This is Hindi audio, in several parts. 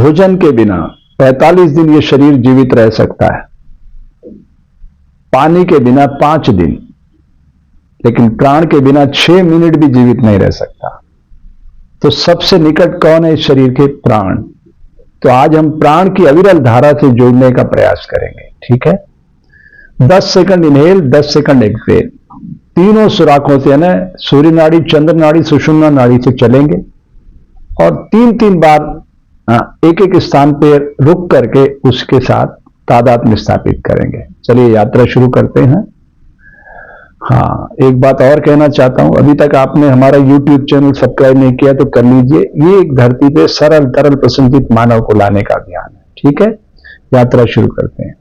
भोजन के बिना 45 दिन ये शरीर जीवित रह सकता है, पानी के बिना 5 दिन, लेकिन प्राण के बिना 6 मिनट भी जीवित नहीं रह सकता। तो सबसे निकट कौन है इस शरीर के? प्राण। तो आज हम प्राण की अविरल धारा से जोड़ने का प्रयास करेंगे, ठीक है? 10 सेकंड इनहेल, 10 सेकंड एक्सहेल, तीनों सुराखों से, यानी सूर्य नाड़ी, चंद्र नाड़ी, सुषुम्ना नाड़ी से चलेंगे और 3-3 बार एक एक स्थान पर रुक करके उसके साथ तादात्म्य स्थापित करेंगे। चलिए यात्रा शुरू करते हैं। हाँ, एक बात और कहना चाहता हूं, अभी तक आपने हमारा YouTube चैनल सब्सक्राइब नहीं किया तो कर लीजिए। ये एक धरती पे सरल तरल प्रसन्नचित्त मानव को लाने का अभियान है, ठीक है? यात्रा शुरू करते हैं।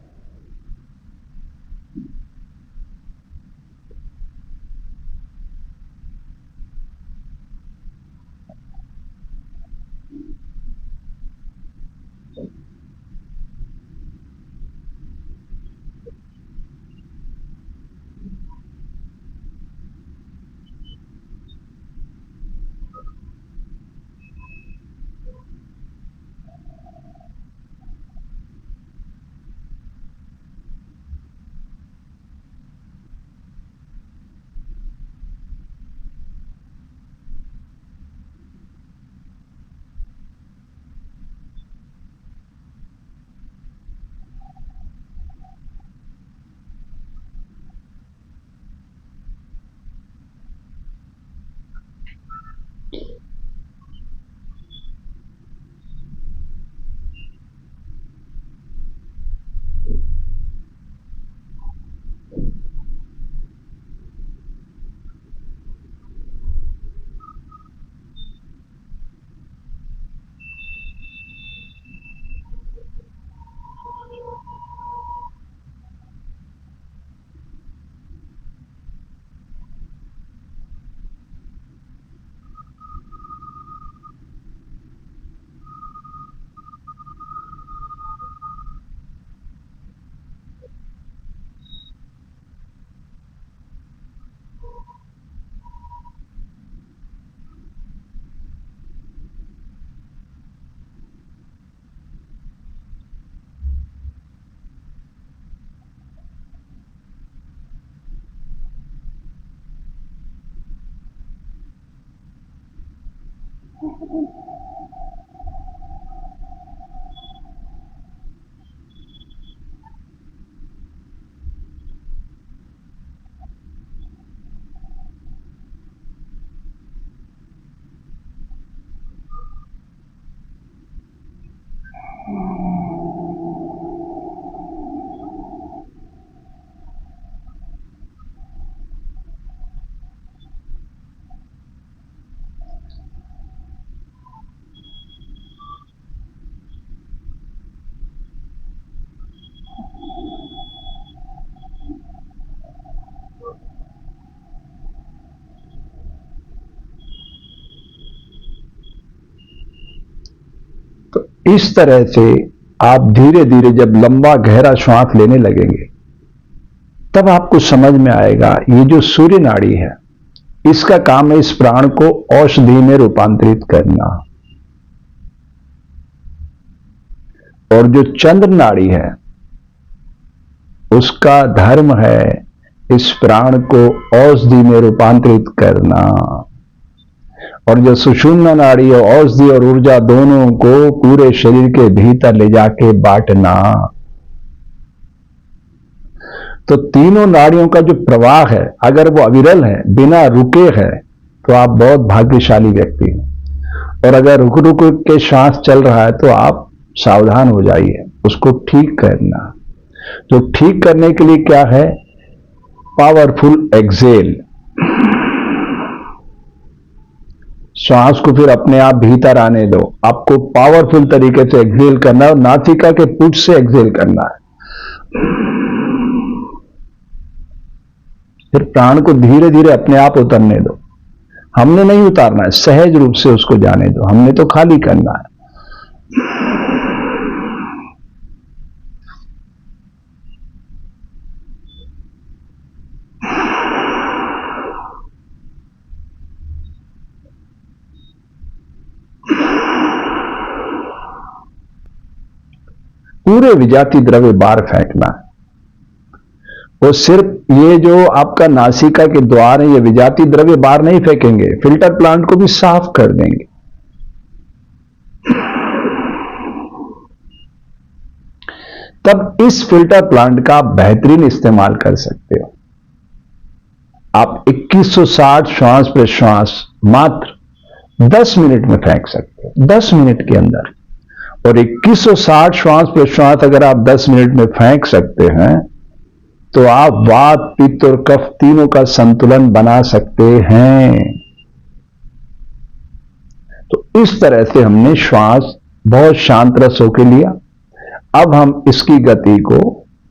इस तरह से आप धीरे धीरे जब लंबा गहरा श्वास लेने लगेंगे तब आपको समझ में आएगा ये जो सूर्य नाड़ी है इसका काम है इस प्राण को औषधि में रूपांतरित करना, और जो चंद्र नाड़ी है उसका धर्म है इस प्राण को औषधि में रूपांतरित करना, और जो सुषुम्ना नाड़ी और औषधि और ऊर्जा दोनों को पूरे शरीर के भीतर ले जाके बांटना। तो तीनों नाड़ियों का जो प्रवाह है अगर वो अविरल है, बिना रुके है, तो आप बहुत भाग्यशाली व्यक्ति हैं। और अगर रुक रुक के श्वास चल रहा है तो आप सावधान हो जाइए, उसको ठीक करना। तो ठीक करने के लिए क्या है? Powerful exhale. श्वास को फिर अपने आप भीतर आने दो, आपको पावरफुल तरीके से एक्सेल करना है और नासिका के पुट से एक्सेल करना है। फिर प्राण को धीरे धीरे अपने आप उतरने दो, हमने नहीं उतारना है, सहज रूप से उसको जाने दो, हमने तो खाली करना है। पूरे विजातीय द्रव्य बाहर फेंकना है। वो सिर्फ ये जो आपका नासिका के द्वार है, ये विजातीय द्रव्य बाहर नहीं फेंकेंगे, फिल्टर प्लांट को भी साफ कर देंगे। तब इस फिल्टर प्लांट का आप बेहतरीन इस्तेमाल कर सकते हो। आप 2160 श्वास प्रश्वास मात्र 10 मिनट में फेंक सकते हो, 10 मिनट के अंदर। और 2160 श्वास प्रश्वास अगर आप 10 मिनट में फेंक सकते हैं तो आप वात, पित्त और कफ तीनों का संतुलन बना सकते हैं। तो इस तरह से हमने श्वास बहुत शांत रस होकर लिया। अब हम इसकी गति को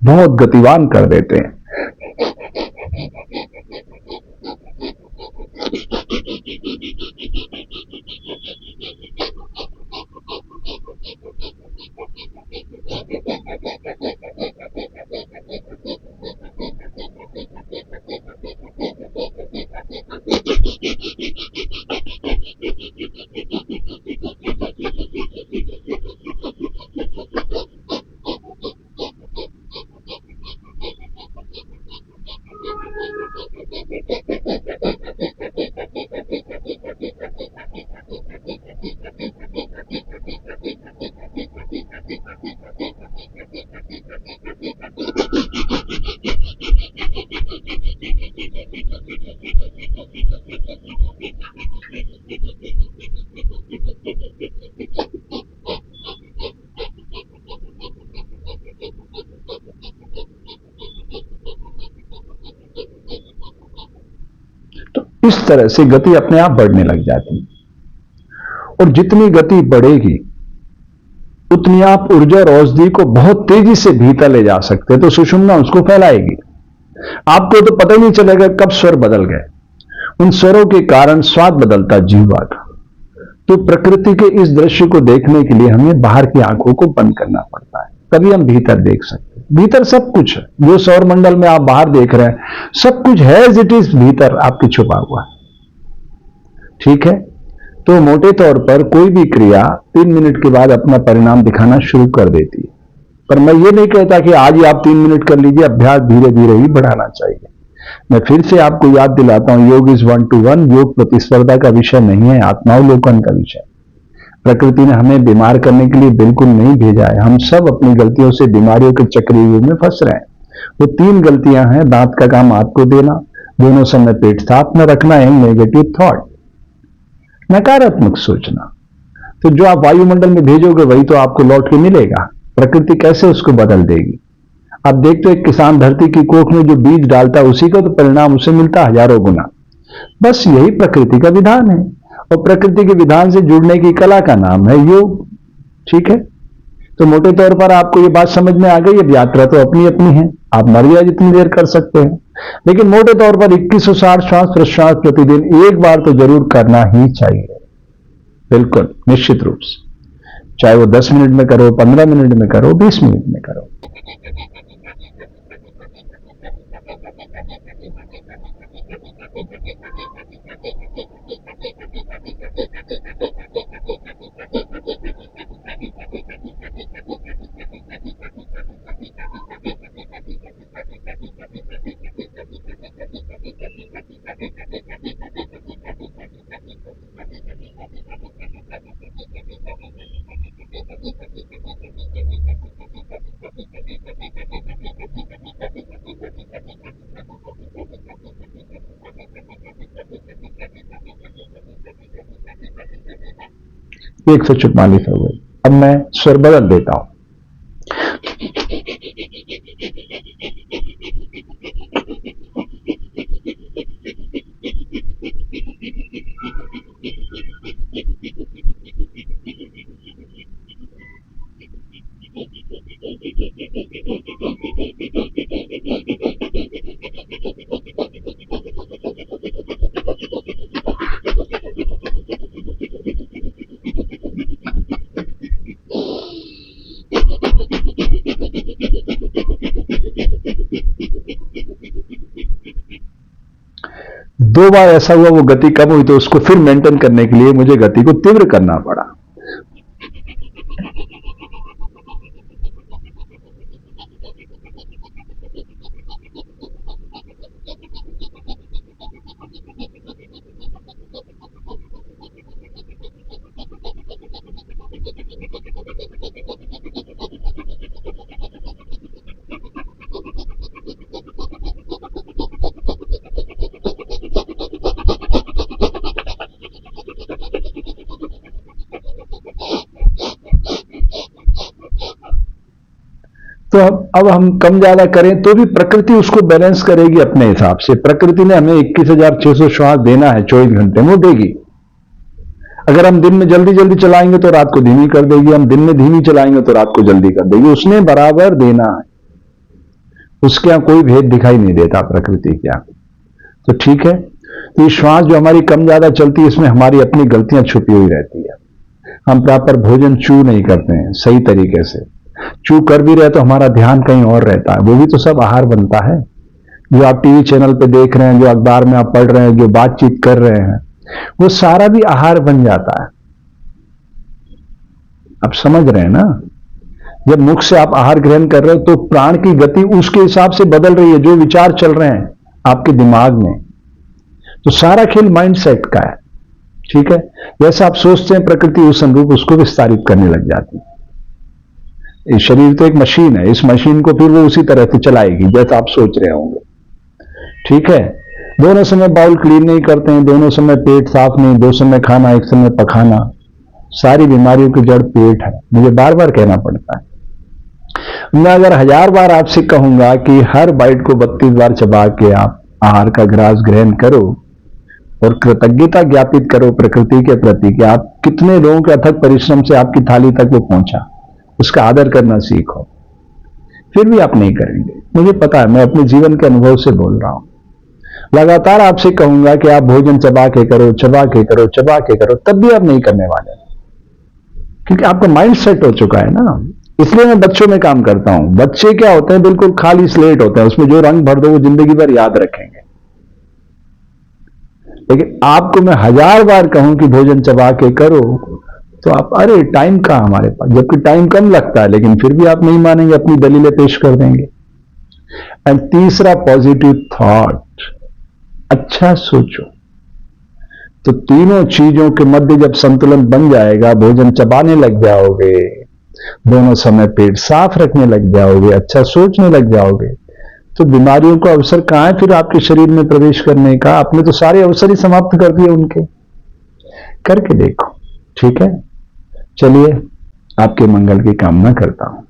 बहुत गतिवान कर देते हैं। इस तरह से गति अपने आप बढ़ने लग जाती है। और जितनी गति बढ़ेगी उतनी आप ऊर्जा और औषधि को बहुत तेजी से भीतर ले जा सकते हैं। तो सुषुम्ना उसको फैलाएगी। आपको तो पता ही नहीं चलेगा कब स्वर बदल गए। उन स्वरों के कारण स्वाद बदलता जीवा का। तो प्रकृति के इस दृश्य को देखने के लिए हमें बाहर की आंखों को बंद करना पड़ता है, तभी हम भीतर देख सकते हैं। भीतर सब कुछ है। जो सौर मंडल में आप बाहर देख रहे हैं सब कुछ है एज इट इज भीतर आपके छुपा हुआ है। ठीक है। तो मोटे तौर पर कोई भी क्रिया 3 मिनट के बाद अपना परिणाम दिखाना शुरू कर देती है। पर मैं ये नहीं कहता कि आज ही आप 3 मिनट कर लीजिए, अभ्यास धीरे धीरे ही बढ़ाना चाहिए। मैं फिर से आपको याद दिलाता हूं, योग इज 1 to 1। योग प्रतिस्पर्धा का विषय नहीं है, आत्मावलोकन का विषय। प्रकृति ने हमें बीमार करने के लिए बिल्कुल नहीं भेजा है। हम सब अपनी गलतियों से बीमारियों के चक्रव्यूह में फंस रहे हैं। वो 3 गलतियां हैं: दांत का काम आपको देना, दोनों समय पेट साफ न रखना एंड नेगेटिव थॉट, नकारात्मक सोचना। तो जो आप वायुमंडल में भेजोगे वही तो आपको लौट के मिलेगा। प्रकृति कैसे उसको बदल देगी? आप देखते हो एक किसान धरती की कोख में जो बीज डालता है उसी का तो परिणाम उसे मिलता हजारों गुना। बस यही प्रकृति का विधान है। और प्रकृति के विधान से जुड़ने की कला का नाम है योग। ठीक है। तो मोटे तौर पर आपको ये बात समझ में आ गई। अब यात्रा तो अपनी अपनी है, आप मर्जी जितनी देर कर सकते हैं। लेकिन मोटे तौर पर 2160 श्वास प्रश्वास प्रतिदिन एक बार तो जरूर करना ही चाहिए। बिल्कुल निश्चित रूप से, चाहे वो 10 मिनट में करो, 15 मिनट में करो, 20 मिनट में करो। ये 144 हो गई। अब मैं स्वर बदल देता हूं। दो बार ऐसा हुआ, वो गति कम हुई, तो उसको फिर मेंटेन करने के लिए मुझे गति को तीव्र करना पड़ा। तो अब हम कम ज्यादा करें तो भी प्रकृति उसको बैलेंस करेगी अपने हिसाब से। प्रकृति ने हमें 21,600 श्वास देना है 24 घंटे में, वो देगी। अगर हम दिन में जल्दी जल्दी चलाएंगे तो रात को धीमी कर देगी, हम दिन में धीमी चलाएंगे तो रात को जल्दी कर देगी। उसने बराबर देना है, उसके यहां कोई भेद दिखाई नहीं देता प्रकृति के यहां। तो ठीक है, तो ये श्वास जो हमारी कम ज्यादा चलती है, इसमें हमारी अपनी गलतियां छुपी हुई रहती है। हम प्रॉपर भोजन चू नहीं करते हैं सही तरीके से। चू कर भी रहे तो हमारा ध्यान कहीं और रहता है, वो भी तो सब आहार बनता है। जो आप टीवी चैनल पे देख रहे हैं, जो अखबार में आप पढ़ रहे हैं, जो बातचीत कर रहे हैं, वो सारा भी आहार बन जाता है। आप समझ रहे हैं ना? जब मुख से आप आहार ग्रहण कर रहे हो तो प्राण की गति उसके हिसाब से बदल रही है, जो विचार चल रहे हैं आपके दिमाग में। तो सारा खेल माइंड सेट का है। ठीक है, जैसा आप सोचते हैं प्रकृति उस अनुरूप उसको विस्तारित करने लग जाती है। ये शरीर तो एक मशीन है, इस मशीन को फिर वो उसी तरह से चलाएगी जैसा आप सोच रहे होंगे। ठीक है, दोनों समय बाउल क्लीन नहीं करते हैं, दोनों समय पेट साफ नहीं, 2 समय खाना 1 समय पखाना। सारी बीमारियों की जड़ पेट है, मुझे बार बार कहना पड़ता है। मैं अगर 1000 बार आपसे कहूंगा कि हर बाइट को 32 बार चबा के आप आहार का ग्रास ग्रहण करो और कृतज्ञता ज्ञापित करो प्रकृति के प्रति कि आप कितने लोगों के अथक परिश्रम से आपकी थाली तक वो पहुंचा, उसका आदर करना सीखो, फिर भी आप नहीं करेंगे। मुझे पता है, मैं अपने जीवन के अनुभव से बोल रहा हूं। लगातार आपसे कहूंगा कि आप भोजन चबा के करो, चबा के करो, चबा के करो, तब भी आप नहीं करने वाले, क्योंकि आपका माइंड सेट हो चुका है ना। इसलिए मैं बच्चों में काम करता हूं। बच्चे क्या होते हैं, बिल्कुल खाली स्लेट होते हैं, उसमें जो रंग भर दो वो जिंदगी भर याद रखेंगे। लेकिन आपको मैं 1000 बार कहूं कि भोजन चबा के करो, तो आप अरे टाइम कहां हमारे पास, जबकि टाइम कम लगता है, लेकिन फिर भी आप नहीं मानेंगे, अपनी दलीलें पेश कर देंगे। एंड तीसरा, पॉजिटिव थॉट, अच्छा सोचो। तो तीनों चीजों के मध्य जब संतुलन बन जाएगा, भोजन चबाने लग जाओगे, दोनों समय पेट साफ रखने लग जाओगे, अच्छा सोचने लग जाओगे, तो बीमारियों को अवसर कहां है फिर आपके शरीर में प्रवेश करने का? आपने तो सारे अवसर ही समाप्त कर दिए उनके। करके देखो, ठीक है? चलिए, आपके मंगल की कामना करता हूं।